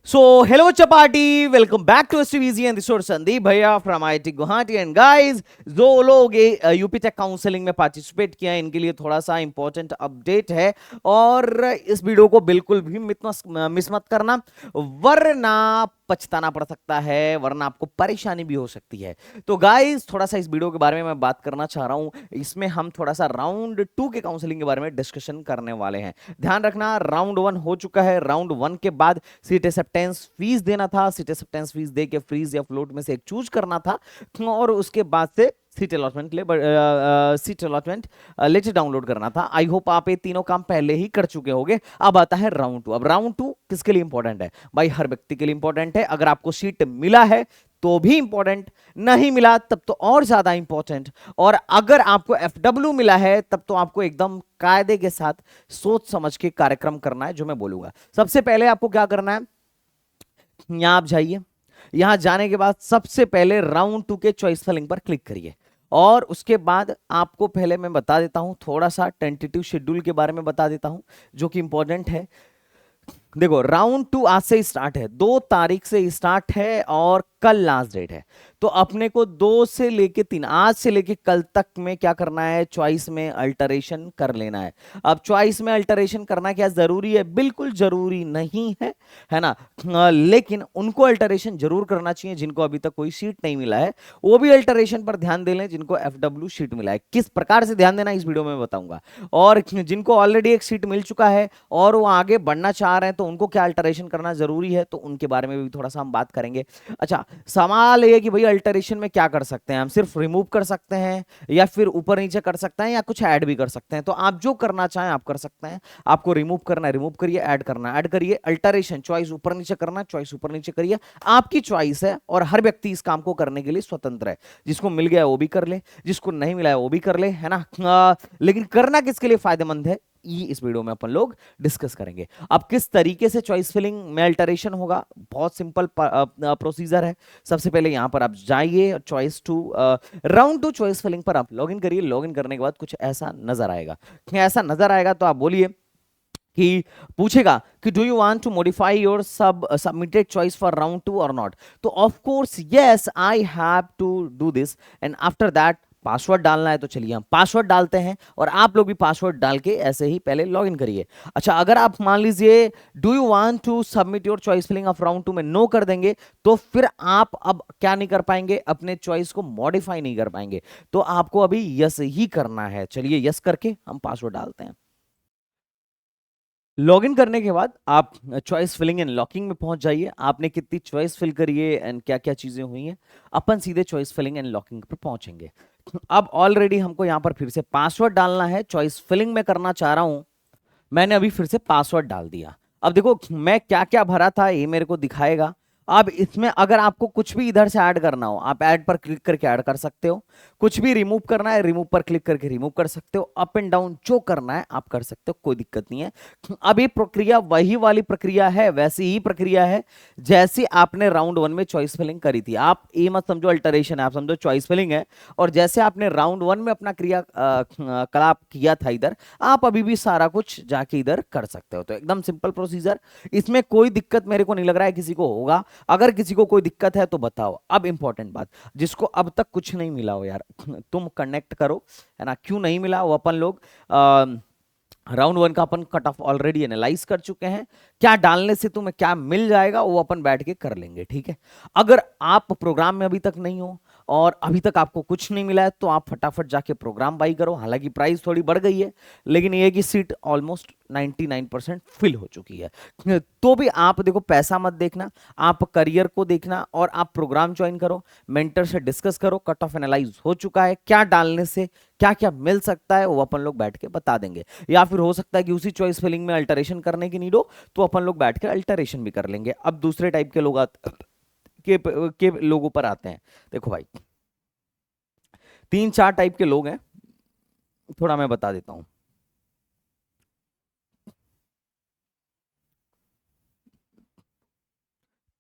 So, hello Chapati, welcome back to STVZ and this is Sandeep Bhaiya from IIT Guwahati and guys, जो लोग UP take counselling में participate किया है इनके लिए थोड़ा सा इंपॉर्टेंट अपडेट है और इस वीडियो को बिल्कुल भी मिस मत करना वरना पछताना पड़ सकता है, वरना आपको परेशानी भी हो सकती है। तो गाइस थोड़ा सा इस वीडियो के बारे में मैं बात करना चाह रहा हूं। इसमें हम थोड़ा सा राउंड 2 के काउंसलिंग के बारे में डिस्कशन करने वाले हैं। ध्यान रखना, राउंड 1 हो चुका है, राउंड 1 के बाद सीट एक्सेप्टेंस फीस देना था, सीट एक्सेप्टेंस फीस दे के फ्रीज या फ्लोट में से एक चूज करना था और उसके बाद से सीट अलॉटमेंट लेटर डाउनलोड करना था। आई होप आप ये तीनों काम पहले ही कर चुके होंगे। अब आता है राउंड 2। अब राउंड 2 किसके लिए इंपॉर्टेंट है भाई? हर व्यक्ति के लिए इंपॉर्टेंट है। अगर आपको सीट मिला है तो भी इंपॉर्टेंट, नहीं मिला तब तो और ज्यादा इंपॉर्टेंट, और अगर आपको एफडब्ल्यू मिला है तब तो आपको एकदम कायदे के साथ सोच समझ के कार्यक्रम करना है जो मैं बोलूंगा। सबसे पहले आपको क्या करना है, यहां आप जाइए। यहां जाने के बाद सबसे पहले राउंड 2 के चॉइस फिलिंग पर क्लिक करिए और उसके बाद आपको पहले मैं बता देता हूं, थोड़ा सा टेंटेटिव शेड्यूल के बारे में बता देता हूं जो कि इंपॉर्टेंट है। देखो, राउंड 2 आज से स्टार्ट है, 2 तारीख से स्टार्ट है और कल लास्ट डेट है। तो अपने को 2 से लेके 3, आज से लेके कल तक में क्या करना है, चॉइस में अल्टरेशन कर लेना है। अब चॉइस में अल्टरेशन करना क्या जरूरी है? बिल्कुल जरूरी नहीं है ना। लेकिन उनको अल्टरेशन जरूर करना चाहिए जिनको अभी तक कोई सीट नहीं मिला है। वो भी अल्टरेशन पर ध्यान दे लें जिनको एफडब्ल्यू सीट मिला है। किस प्रकार से ध्यान देना इस वीडियो में बताऊंगा। और जिनको ऑलरेडी एक सीट मिल चुका है और वो आगे बढ़ना चाह रहे हैं तो उनको क्या अल्टरेशन करना जरूरी है, तो उनके बारे में भी थोड़ा सा हम बात करेंगे। अच्छा, सवाल ये कि भाई अल्टरेशन में क्या कर सकते हैं हम? सिर्फ रिमूव कर सकते हैं या फिर ऊपर नीचे कर सकते हैं या कुछ ऐड भी कर सकते हैं? तो आप जो करना चाहें आप कर सकते हैं। आपको रिमूव करना है रिमूव करिए, ऐड करना है ऐड करिए। अल्टरेशन चॉइस ऊपर नीचे करना, चॉइस ऊपर नीचे करिए, आपकी चॉइस है और हर व्यक्ति इस काम को करने के लिए स्वतंत्र है। जिसको मिल गया वो भी कर ले, जिसको नहीं मिला है वो भी कर ले, है ना। लेकिन करना किसके लिए फायदेमंद है ये इस वीडियो में अपन लोग डिस्कस करेंगे। अब किस तरीके से चॉइस फिलिंग में अल्टरेशन होगा, बहुत सिंपल प्रोसीजर है। सबसे पहले यहां पर आप जाइए, चॉइस 2 राउंड 2 चॉइस फिलिंग पर आप लॉगिन करिए। लॉगिन करने के बाद कुछ ऐसा नजर आएगा। ऐसा नजर आएगा तो आप बोलिए कि पूछेगा कि do you want to modify your submitted choice for round 2 और नॉट। तो of course yes I have to do this and after that password डालना है। तो चलिए हम पासवर्ड डालते हैं और आप लोग भी पासवर्ड डाल के ऐसे ही पहले लॉगिन करिए। अच्छा, अगर आप मान लीजिए do you want to submit your choice filling of round 2 में नो कर देंगे तो फिर आप अब क्या नहीं कर पाएंगे, अपने चॉइस को मॉडिफाई नहीं कर पाएंगे। तो आपको अभी यस ही करना है। चलिए यस करके हम पासवर्ड डालते हैं। लॉगिन करने के बाद आप चॉइस फिलिंग एंड लॉकिंग में पहुंच जाइए। आपने कितनी चॉइस फिल करी है एंड क्या क्या चीजें हुई हैं, अपन सीधे चॉइस फिलिंग एंड लॉकिंग पर पहुंचेंगे। अब ऑलरेडी हमको यहां पर फिर से पासवर्ड डालना है। चॉइस फिलिंग में करना चाह रहा हूं, मैंने अभी फिर से पासवर्ड डाल दिया। अब देखो मैं क्या क्या भरा था ये मेरे को दिखाएगा। अब इसमें अगर आपको कुछ भी इधर से ऐड करना हो आप ऐड पर क्लिक करके ऐड कर सकते हो। कुछ भी रिमूव करना है रिमूव पर क्लिक करके रिमूव कर सकते हो। अप एंड डाउन जो करना है आप कर सकते हो, कोई दिक्कत नहीं है। अब ये प्रक्रिया वही वाली प्रक्रिया है, वैसी ही प्रक्रिया है जैसी आपने राउंड 1 में चॉइस फिलिंग करी थी। आप ये मत समझो अल्टरेशन है, आप समझो चॉइस फिलिंग है। और जैसे आपने राउंड 1 में अपना क्रिया कलाप किया था इधर, आप अभी भी सारा कुछ जाके इधर कर सकते हो। तो एकदम सिंपल प्रोसीजर, इसमें कोई दिक्कत मेरे को नहीं लग रहा है किसी को होगा। अगर किसी को कोई दिक्कत है तो बताओ। अब इंपॉर्टेंट बात, जिसको अब तक कुछ नहीं मिला हो यार तुम कनेक्ट करो, है ना। क्यों नहीं मिला वो अपन लोग राउंड 1 का अपन कट ऑफ ऑलरेडी एनालाइज कर चुके हैं। क्या डालने से तुम्हें क्या मिल जाएगा वो अपन बैठ के कर लेंगे, ठीक है। अगर आप प्रोग्राम में अभी तक नहीं हो और अभी तक आपको कुछ नहीं मिला है तो आप फटाफट जाके प्रोग्राम बाई करो। हालांकि प्राइस थोड़ी बढ़ गई है लेकिन ये कि सीट ऑलमोस्ट 99% फिल हो चुकी है। तो भी आप देखो, पैसा मत देखना, आप करियर को देखना और आप प्रोग्राम ज्वाइन करो, मेंटर से डिस्कस करो। कट ऑफ एनालाइज हो चुका है, क्या डालने से क्या क्या मिल सकता है वो अपन लोग बैठ के बता देंगे। या फिर हो सकता है कि उसी चॉइस फिलिंग में अल्टरेशन करने की नीड हो तो अपन लोग बैठ के अल्टरेशन भी कर लेंगे। अब दूसरे टाइप के लोग के लोगों पर आते हैं। देखो भाई, 3-4 टाइप के लोग हैं, थोड़ा मैं बता देता हूं।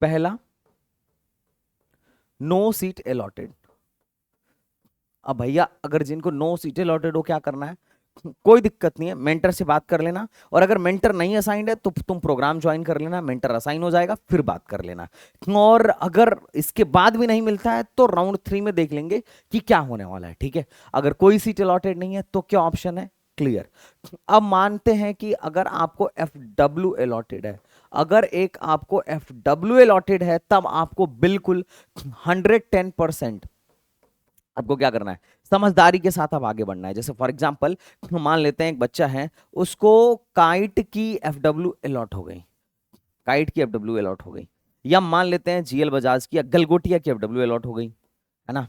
पहला, नो सीट अलॉटेड। अब भैया अगर जिनको नो सीट अलॉटेड हो क्या करना है, कोई दिक्कत नहीं है, मेंटर से बात कर लेना। और अगर मेंटर नहीं असाइंड है तो तुम प्रोग्राम ज्वाइन कर लेना, मेंटर असाइन हो जाएगा, फिर बात कर लेना। और अगर इसके बाद भी नहीं मिलता है तो राउंड 3 में देख लेंगे कि क्या होने वाला है, ठीक है। अगर कोई सीट अलॉटेड नहीं है तो क्या ऑप्शन है, क्लियर। अब मानते हैं कि अगर आपको FW अलॉटेड है, अगर एक आपको FW अलॉटेड है, तब आपको बिल्कुल 110% आपको क्या करना है, समझदारी के साथ अब आगे बढ़ना है। जैसे फॉर एग्जांपल मान लेते हैं एक बच्चा है, उसको काइट की FW अलॉट हो गई, काइट की FW अलॉट हो गई, या मान लेते हैं GL बजाज की या गलगोटिया की FW अलॉट हो गई, है ना,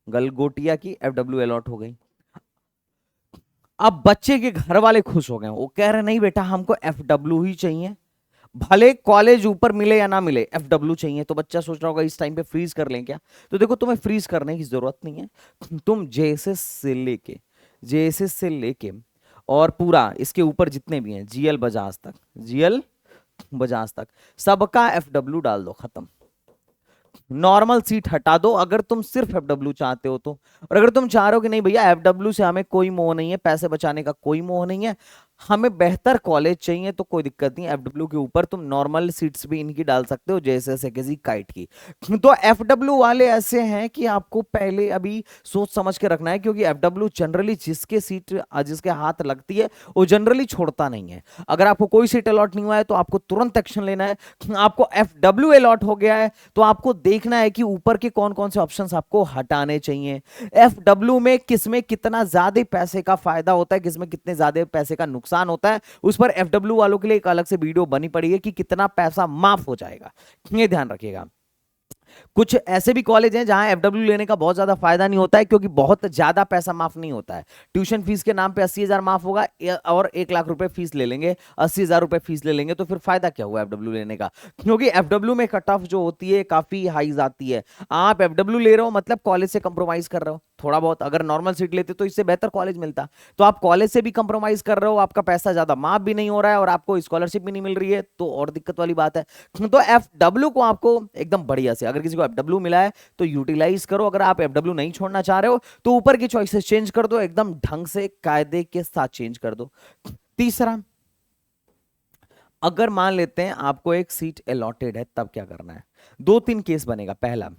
गलगोटिया की FW अलॉट हो गई। अब बच्चे के घर वाले खुश हो गए, वो कह रहे नहीं बेटा हमको FW ही चाहिए, भले कॉलेज ऊपर मिले या ना मिले, FW चाहिए। तो बच्चा सोच रहा होगा इस टाइम पे फ्रीज कर लें क्या, तो देखो तुम्हें फ्रीज करने की जरूरत नहीं है। तुम जेएसएस से लेके और पूरा इसके ऊपर जितने भी हैं GL बजाज तक, GL बजाज तक सबका FW डाल दो, खत्म। नॉर्मल सीट हटा दो अगर तुम सिर्फ FW चाहते हो तो। और अगर तुम चाह रहे हो कि नहीं भैया FW से हमें कोई मोह नहीं है, पैसे बचाने का कोई मोह नहीं है, हमें बेहतर कॉलेज चाहिए, तो कोई दिक्कत नहीं, FW के ऊपर तुम नॉर्मल सीट्स भी इनकी डाल सकते हो, जैसे किसी काइट की। तो FW वाले ऐसे हैं कि आपको पहले अभी सोच समझ के रखना है, क्योंकि FW जनरली जिसके हाथ लगती है वो जनरली छोड़ता नहीं है। अगर आपको कोई सीट अलॉट नहीं हुआ है तो आपको तुरंत एक्शन लेना है। आपको FW अलॉट हो गया है तो आपको देखना है कि ऊपर के कौन कौन से ऑप्शंस आपको हटाने चाहिए। FW में किसमें कितना ज्यादा पैसे का फायदा होता है, किसमें कितने ज्यादा पैसे का नुकसान होता है, उस पर FW वालों के लिए एक अलग से वीडियो बनी पड़ी है कि कितना पैसा माफ हो जाएगा, ये ध्यान रखिएगा। कुछ ऐसे भी कॉलेज हैं जहां FW लेने का बहुत ज्यादा फायदा नहीं होता है, क्योंकि बहुत ज्यादा पैसा माफ नहीं होता है। ट्यूशन फीस के नाम पे 80,000 माफ होगा और 1 लाख रुपए फीस ले लेंगे, 80,000 रुपए फीस ले लेंगे, तो फिर फायदा क्या हुआ FW लेने का। क्योंकि FW में कट ऑफ जो होती है काफी हाई जाती है। आप FW ले रहे हो मतलब कॉलेज से कंप्रोमाइज कर रहे हो थोड़ा बहुत। अगर नॉर्मल सीट लेते तो इससे बेहतर कॉलेज मिलता, तो आप कॉलेज से भी कंप्रोमाइज कर रहे हो, आपका पैसा ज्यादा माफ भी नहीं हो रहा है और आपको स्कॉलरशिप भी नहीं मिल रही है, तो और दिक्कत वाली बात है। तो FW को आपको एकदम बढ़िया से, अगर किसी को FW मिला है तो यूटिलाइज करो। अगर आप FW नहीं छोड़ना चाह रहे हो तो ऊपर की चॉइसेस चेंज कर दो, एकदम ढंग से कायदे के साथ चेंज कर दो। तीसरा, अगर मान लेते हैं आपको एक सीट अलॉटेड है, तब क्या करना है। 2-3 केस बनेगा। पहला,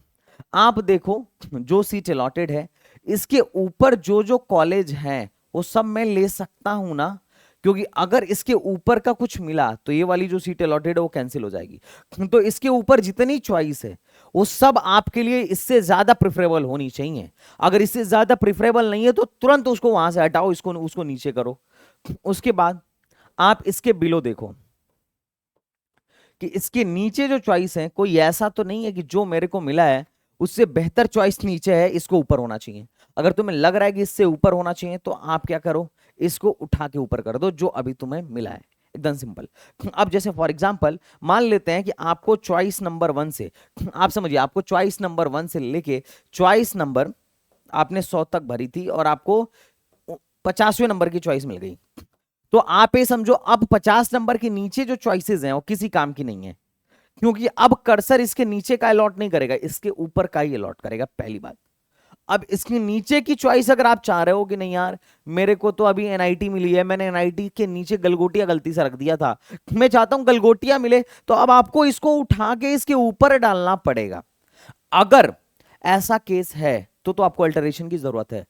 आप देखो जो सीट अलॉटेड है इसके ऊपर जो जो कॉलेज हैं वो सब मैं ले सकता हूं ना, क्योंकि अगर इसके ऊपर का कुछ मिला तो ये वाली जो सीट अलॉटेड है वो कैंसिल हो जाएगी। तो इसके ऊपर जितनी चॉइस है वो सब आपके लिए इससे ज्यादा प्रेफरेबल होनी चाहिए। अगर इससे ज्यादा प्रेफरेबल नहीं है तो तुरंत उसको वहां से हटाओ, इसको उसको नीचे करो। उसके बाद आप इसके बिलो देखो कि इसके नीचे जो चॉइस है कोई ऐसा तो नहीं है कि जो मेरे को मिला है उससे बेहतर चॉइस नीचे है, इसको ऊपर होना चाहिए। अगर तुम्हें लग रहा है कि इससे ऊपर होना चाहिए तो आप क्या करो, इसको उठा के ऊपर कर दो जो अभी तुम्हें मिला है, एकदम सिंपल। अब जैसे फॉर एग्जांपल मान लेते हैं कि आपको चॉइस नंबर 1 से, आप समझिए आपको चॉइस नंबर 1 से लेके चॉइस नंबर आपने 100 तक भरी थी और आपको 50वें नंबर की चॉइस मिल गई। तो आप ये समझो अब 50 नंबर के नीचे जो चॉइसेस हैं वो किसी काम की नहीं है, क्योंकि अब कर्सर इसके नीचे का अलॉट नहीं करेगा, इसके ऊपर का ही अलॉट करेगा, पहली बात। अब इसके नीचे की चॉइस अगर आप चाह रहे हो कि नहीं यार मेरे को तो अभी NIT मिली है, मैंने NIT के नीचे गलगोटिया गलती से रख दिया था, मैं चाहता हूं गलगोटिया मिले, तो अब आपको इसको उठा के इसके ऊपर डालना पड़ेगा। अगर ऐसा केस है तो आपको अल्टरेशन की जरूरत है।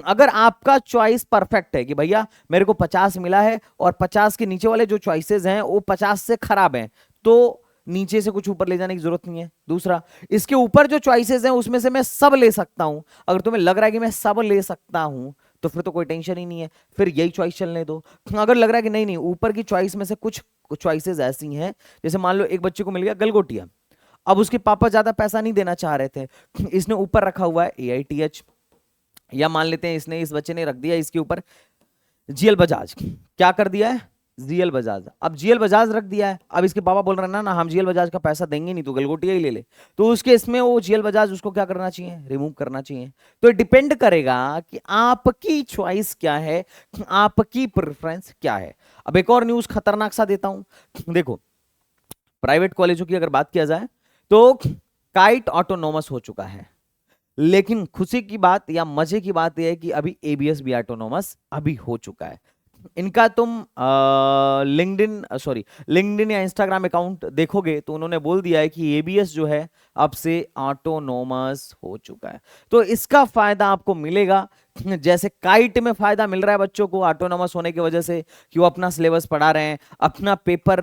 अगर आपका चॉइस परफेक्ट है कि भैया मेरे को 50 मिला है और 50 के नीचे वाले जो चॉइसेस हैं वो 50 से खराब हैं, तो नीचे से कुछ ऊपर ले जाने की जरूरत नहीं है। दूसरा, इसके ऊपर जो चॉइसेस हैं उसमें से मैं सब ले सकता हूं। अगर तुम्हें लग रहा है कि मैं सब ले सकता हूं तो फिर तो कोई टेंशन ही नहीं है, फिर यही चॉइस चलने दो। अगर लग रहा है कि नहीं नहीं ऊपर की चॉइस में से कुछ चॉइसेस ऐसी हैं, जैसे मान लो एक बच्चे को मिल गया गलगोटिया, अब उसके पापा ज्यादा पैसा नहीं देना चाह रहे थे, इसने ऊपर रखा हुआ है AITH, या मान लेते हैं इसने, इस बच्चे ने रख दिया इसके ऊपर GL बजाज। क्या कर दिया है, GL बजाज। अब GL बजाज रख दिया है, अब इसके पापा बोल रहे हैं ना ना हम GL बजाज का पैसा देंगे नहीं, तो गलगोटिया ही ले ले। तो उसके इसमें वो GL बजाज उसको क्या करना चाहिए, रिमूव करना चाहिए। तो डिपेंड करेगा कि आपकी चॉइस क्या है, आपकी प्रेफरेंस क्या है। अब एक और न्यूज खतरनाक सा देता हूं, देखो प्राइवेट कॉलेजों की अगर बात किया जाए तो काइट ऑटोनोमस हो चुका है। लेकिन खुशी की बात या मजे की बात यह है कि अभी एबीएस भी ऑटोनोमस अभी हो चुका है। इनका तुम लिंक्डइन या इंस्टाग्राम अकाउंट देखोगे तो उन्होंने बोल दिया है कि एबीएस जो है अब से ऑटोनोमस हो चुका है। तो इसका फायदा आपको मिलेगा, जैसे काइट में फायदा मिल रहा है बच्चों को ऑटोनोमस होने की वजह से कि वो अपना सिलेबस पढ़ा रहे हैं, अपना पेपर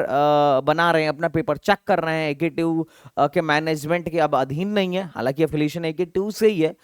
बना रहे हैं, अपना पेपर चेक कर रहे हैं, एकेटिव के मैनेजमेंट के अब अधीन नहीं है, हालांकि एफिलिएशन एकेटिव से ही है।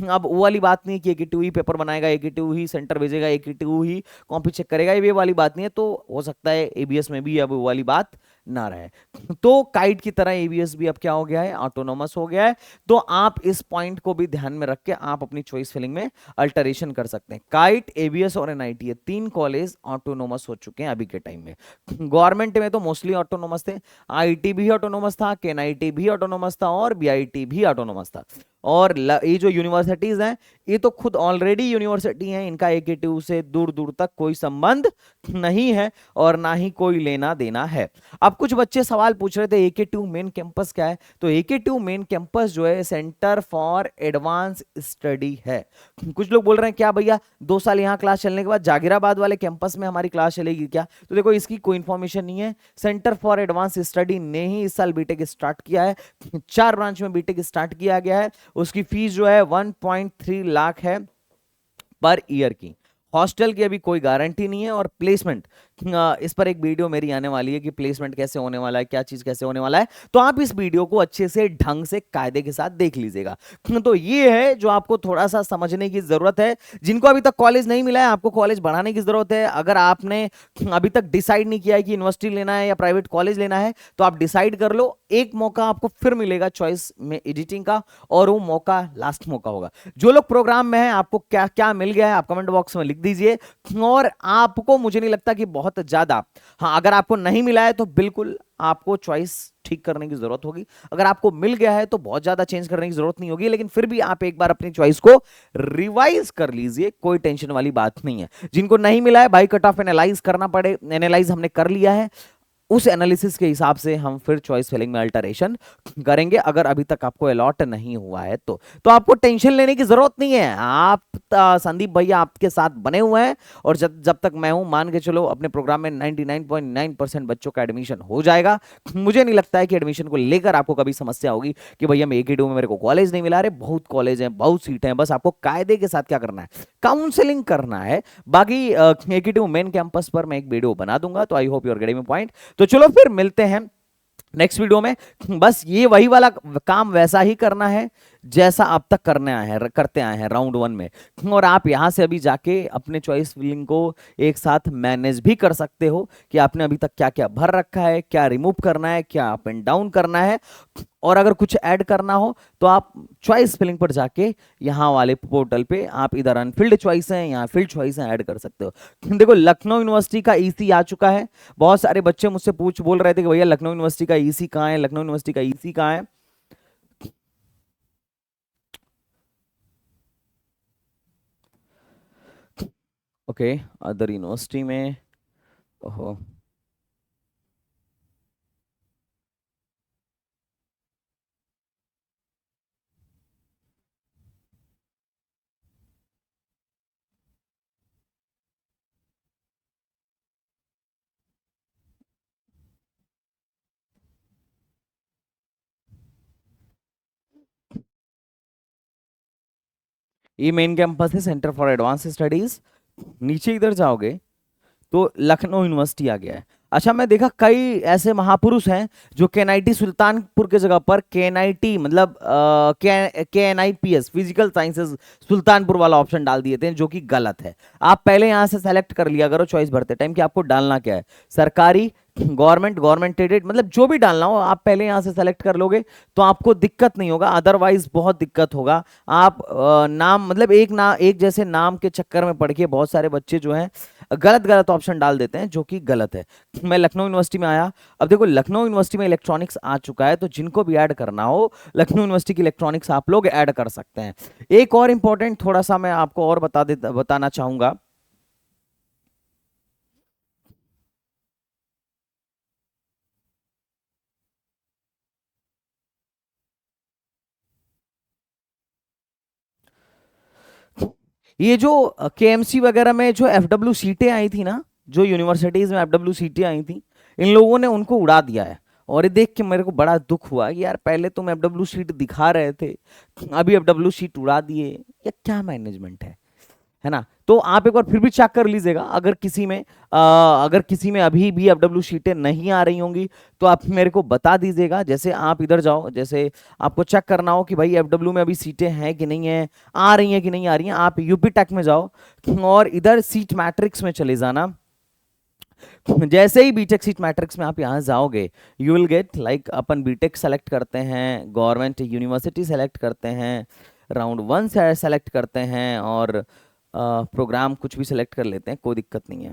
अब वो वाली बात नहीं कि एकेटिव ही पेपर बनाएगा, एकेटिव ही सेंटर भेजेगा, एकेटिव ही कॉपी चेक करेगा, ये वाली बात नहीं है। तो हो सकता है एबीएस में भी अब वो वाली बात ना रहे। तो काइट की तरह एबीएस भी अब क्या हो गया है, ऑटोनोमस हो गया है। तो आप इस पॉइंट को भी ध्यान में रख के आप अपनी चॉइस फिलिंग में अल्टरेशन कर सकते हैं। काइट, एबीएस और एनआईटी, ये तीन कॉलेज ऑटोनोमस हो चुके हैं अभी के टाइम में। गवर्नमेंट में तो मोस्टली ऑटोनोमस थे, आईटी भी ऑटोनोमस था, केएनआईटी भी ऑटोनोमस था और बीआईटी भी ऑटोनोमस था। और ये जो यूनिवर्सिटीज हैं ये तो खुद ऑलरेडी यूनिवर्सिटी हैं, इनका एकेटीयू से दूर दूर तक कोई संबंध नहीं है और ना ही कोई लेना देना है। अब कुछ बच्चे सवाल पूछ रहे थे एकेटीयू मेन कैंपस क्या है, तो एकेटीयू मेन कैंपस जो है सेंटर फॉर एडवांस स्टडी है। कुछ लोग बोल रहे हैं क्या भैया 2 साल यहाँ क्लास चलने के बाद जागिराबाद वाले कैंपस में हमारी क्लास चलेगी क्या, तो देखो इसकी कोई इंफॉर्मेशन नहीं है। सेंटर फॉर एडवांस स्टडी ने ही इस साल बीटेक स्टार्ट किया है, 4 ब्रांच में बीटेक स्टार्ट किया गया है। उसकी फीस जो है 1.3 लाख है पर ईयर की। हॉस्टल की अभी कोई गारंटी नहीं है और प्लेसमेंट, इस पर एक वीडियो मेरी आने वाली है कि प्लेसमेंट कैसे होने वाला है, क्या चीज कैसे होने वाला है, तो आप इस वीडियो को अच्छे से ढंग से कायदे के साथ देख लीजिएगा। तो ये है जो आपको थोड़ा सा समझने की जरूरत है। जिनको अभी तक कॉलेज नहीं मिला है आपको कॉलेज बढ़ाने की जरूरत है। अगर आपने अभी तक डिसाइड नहीं किया है कि यूनिवर्सिटी लेना है या प्राइवेट कॉलेज लेना है तो आप डिसाइड कर लो, एक मौका आपको फिर मिलेगा चॉइस में एडिटिंग का, और वो मौका लास्ट मौका होगा। जो लोग प्रोग्राम में हैं आपको क्या क्या मिल गया है आप कमेंट बॉक्स में लिख दीजिए। और आपको मुझे नहीं लगता कि बहुत ज्यादा, हाँ अगर आपको नहीं मिला है तो बिल्कुल आपको चॉइस ठीक करने की जरूरत होगी। अगर आपको मिल गया है तो बहुत ज्यादा चेंज करने की जरूरत नहीं होगी, लेकिन फिर भी आप एक बार अपनी चॉइस को रिवाइज कर लीजिए, कोई टेंशन वाली बात नहीं है। जिनको नहीं मिला है भाई कट ऑफ एनालाइज करना पड़े, एनालाइज हमने कर लिया है, उस एनालिसिस के हिसाब से हम फिर चॉइस फिलिंग में अल्टरेशन करेंगे। अगर अभी तक आपको अलॉट नहीं हुआ है तो आपको टेंशन लेने की जरूरत नहीं है। आप संदीप भैया आपके साथ बने हुए हैं, और जब जब तक मैं हूं मान के चलो अपने प्रोग्राम में 99.9% बच्चों का एडमिशन हो जाएगा। मुझे नहीं लगता है कि एडमिशन को लेकर आपको कभी समस्या होगी कि भैया मैं एक ही में मेरे को कॉलेज नहीं मिला। अरे बहुत कॉलेज है, बहुत सीटें हैं, बस आपको कायदे के साथ क्या करना है, काउंसलिंग करना है। बाकी एक मेन कैंपस पर मैं एक वीडियो बना दूंगा, तो I hope you are getting my point. तो चलो फिर मिलते हैं नेक्स्ट वीडियो में। बस ये वही वाला काम वैसा ही करना है जैसा अब तक करते आए हैं राउंड 1 में। और आप यहां से अभी जाके अपने चॉइस फिलिंग को एक साथ मैनेज भी कर सकते हो कि आपने अभी तक क्या क्या भर रखा है, क्या रिमूव करना है, क्या अप एंड डाउन करना है, और अगर कुछ ऐड करना हो तो आप चॉइस फिलिंग पर जाके यहाँ वाले पोर्टल पे आप इधर अनफिल्ड चॉइस हैं, यहाँ फिल्ड चॉइस हैं, ऐड कर सकते हो। देखो लखनऊ यूनिवर्सिटी का ईसी आ चुका है। बहुत सारे बच्चे मुझसे बोल रहे थे कि भैया लखनऊ यूनिवर्सिटी का ईसी कहाँ है, लखनऊ यूनिवर्सिटी का ईसी कहाँ है। ओके, अदर यूनिवर्सिटी में, ओहो, ये मेन कैंपस है सेंटर फॉर एडवांस स्टडीज। नीचे इधर जाओगे तो लखनऊ यूनिवर्सिटी आ गया है। अच्छा, मैं देखा कई ऐसे महापुरुष हैं जो केएनआईटी सुल्तानपुर के जगह पर केएनआईटी मतलब केएनआईपीएस फिजिकल साइंसेज सुल्तानपुर वाला ऑप्शन डाल दिए थे, जो कि गलत है। आप पहले यहां से सेलेक्ट कर लिया करो चॉइस भरते टाइम कि आपको डालना क्या है, सरकारी, गवर्नमेंट एडेड, मतलब जो भी डालना हो आप पहले यहां से सेलेक्ट कर लोगे तो आपको दिक्कत नहीं होगा। अदरवाइज बहुत दिक्कत होगा। आप नाम मतलब एक जैसे नाम के चक्कर में पड़ के बहुत सारे बच्चे जो हैं गलत गलत ऑप्शन डाल देते हैं, जो कि गलत है। मैं लखनऊ यूनिवर्सिटी में आया, अब देखो लखनऊ यूनिवर्सिटी में इलेक्ट्रॉनिक्स आ चुका है, तो जिनको भी ऐड करना हो लखनऊ यूनिवर्सिटी की इलेक्ट्रॉनिक्स आप लोग ऐड कर सकते हैं। एक और इंपॉर्टेंट थोड़ा सा मैं आपको और बताना चाहूंगा। ये जो केएमसी वगैरह में जो एफडब्ल्यू सीटें आई थी ना, जो यूनिवर्सिटीज में एफडब्ल्यू सीटें आई थी, इन लोगों ने उनको उड़ा दिया है। और ये देख के मेरे को बड़ा दुख हुआ कि यार पहले तुम एफडब्ल्यू सीट दिखा रहे थे, अभी एफडब्ल्यू सीट उड़ा दिए। ये क्या मैनेजमेंट है ना। तो आप एक बार फिर भी चेक कर लीजिएगा, अगर किसी में अभी भी एफडब्ल्यू शीटें नहीं आ रही होंगी तो आप मेरे को बता दीजिएगा। जैसे आप इधर जाओ, जैसे आपको चेक करना हो कि भाई एफडब्ल्यू में अभी सीटें हैं कि नहीं है, आ रही हैं कि नहीं आ रही हैं, आप यूपी टेक में जाओ और इधर सीट मैट्रिक्स में चले जाना। जैसे ही बीटेक सीट मैट्रिक्स में आप यहाँ जाओगे, यू विल गेट लाइक, अपन बीटेक सेलेक्ट करते हैं, गवर्नमेंट यूनिवर्सिटी सेलेक्ट करते हैं, राउंड 1 से सेलेक्ट करते हैं और प्रोग्राम कुछ भी सेलेक्ट कर लेते हैं, कोई दिक्कत नहीं है।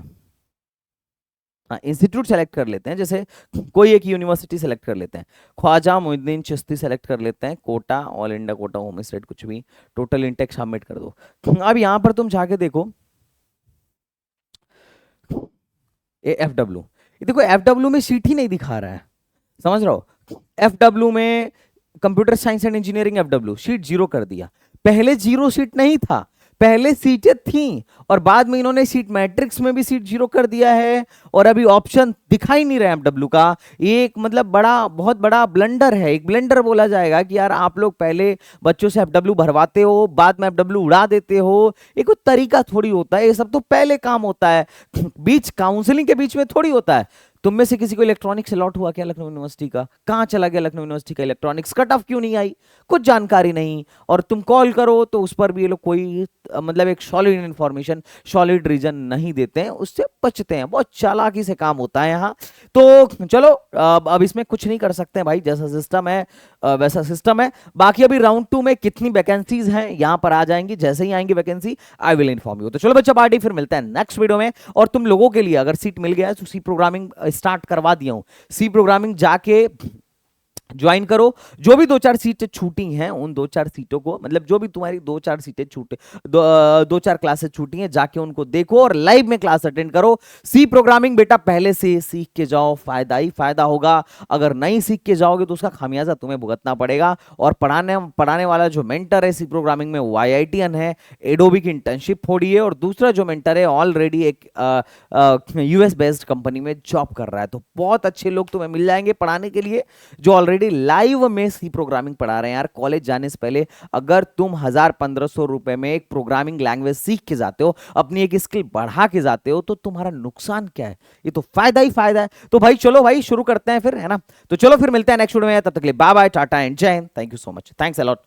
हाँ, इंस्टीट्यूट सेलेक्ट कर लेते हैं, जैसे कोई एक यूनिवर्सिटी सेलेक्ट कर लेते हैं, ख्वाजा मोइनुद्दीन चिश्ती सेलेक्ट कर लेते हैं, quota, all India quota, home state, कुछ भी, टोटल इंटेक सबमिट कर दो। अब यहाँ पर तुम जाके देखो एफडब्ल्यू, देखो एफडब्ल्यू में सीट ही नहीं दिखा रहा है, समझ रहे हो। एफडब्ल्यू में computer science and engineering FW seat 0 कर दिया। पहले 0 सीट नहीं था, पहले सीटें थी और बाद में इन्होंने सीट मैट्रिक्स में भी सीट 0 कर दिया है और अभी ऑप्शन दिखाई नहीं रहा एफडब्ल्यू का। एक मतलब बहुत बड़ा ब्लंडर है, एक ब्लंडर बोला जाएगा कि यार आप लोग पहले बच्चों से एफडब्ल्यू भरवाते हो, बाद में एफडब्ल्यू उड़ा देते हो। ये कोई तरीका थोड़ी होता है, ये सब तो पहले काम होता है, बीच काउंसलिंग के बीच में थोड़ी होता है। तुम में से किसी को इलेक्ट्रॉनिक्स अलॉट हुआ क्या लखनऊ यूनिवर्सिटी का? कहाँ चला गया लखनऊ यूनिवर्सिटी का इलेक्ट्रॉनिक्स? कट ऑफ क्यों नहीं आई? कुछ जानकारी नहीं। और तुम कॉल करो तो उस पर भी ये लोग कोई मतलब एक सॉलिड इंफॉर्मेशन, सॉलिड रीजन नहीं देते हैं, उससे बचते हैं। बहुत चालाकी से काम होता है यहाँ। तो चलो अब इसमें कुछ नहीं कर सकते हैं भाई, जैसा सिस्टम है वैसा सिस्टम है। बाकी अभी राउंड 2 में कितनी वैकेंसीज हैं यहाँ पर आ जाएंगी, जैसे ही आएंगी vacancy I will inform you. तो चलो बच्चा पार्टी, फिर मिलते हैं नेक्स्ट वीडियो में। और तुम लोगों के लिए अगर सीट मिल गया है तो सी प्रोग्रामिंग स्टार्ट करवा दिया हूं, सी प्रोग्रामिंग जाके ज्वाइन करो। जो भी 2-4 सीटें छूटी हैं उन 2-4 सीटों को, मतलब जो भी तुम्हारी 2-4 सीटें छूटे, 2-4 क्लासेस छूटी हैं, जाके उनको देखो और लाइव में क्लास अटेंड करो। सी प्रोग्रामिंग बेटा पहले से सीख के जाओ, फायदा ही फायदा होगा। अगर नहीं सीख के जाओगे तो उसका खामियाजा तुम्हें भुगतना पड़ेगा। और पढ़ाने वाला जो मेंटर है सी प्रोग्रामिंग में वो IITian है, एडोबी की इंटर्नशिप हो रही है, और दूसरा जो मेंटर है ऑलरेडी एक US बेस्ड कंपनी में जॉब कर रहा है। तो बहुत अच्छे लोग तुम्हें मिल जाएंगे पढ़ाने के लिए, जो ऑलरेडी लाइव में सी प्रोग्रामिंग पढ़ा रहे हैं। यार कॉलेज जाने से पहले अगर तुम 1000-1500 रुपए में एक प्रोग्रामिंग लैंग्वेज सीख के जाते हो, अपनी एक स्किल बढ़ा के जाते हो, तो तुम्हारा नुकसान क्या है? ये तो फायदा ही फायदा है। तो भाई चलो भाई शुरू करते हैं फिर, है ना। तो चलो फिर मिलते हैं नेक्स्ट वीडियो में, तब तक के लिए बाय बाय, टाटा एंड जय Hind. Thank you so much, thanks a lot.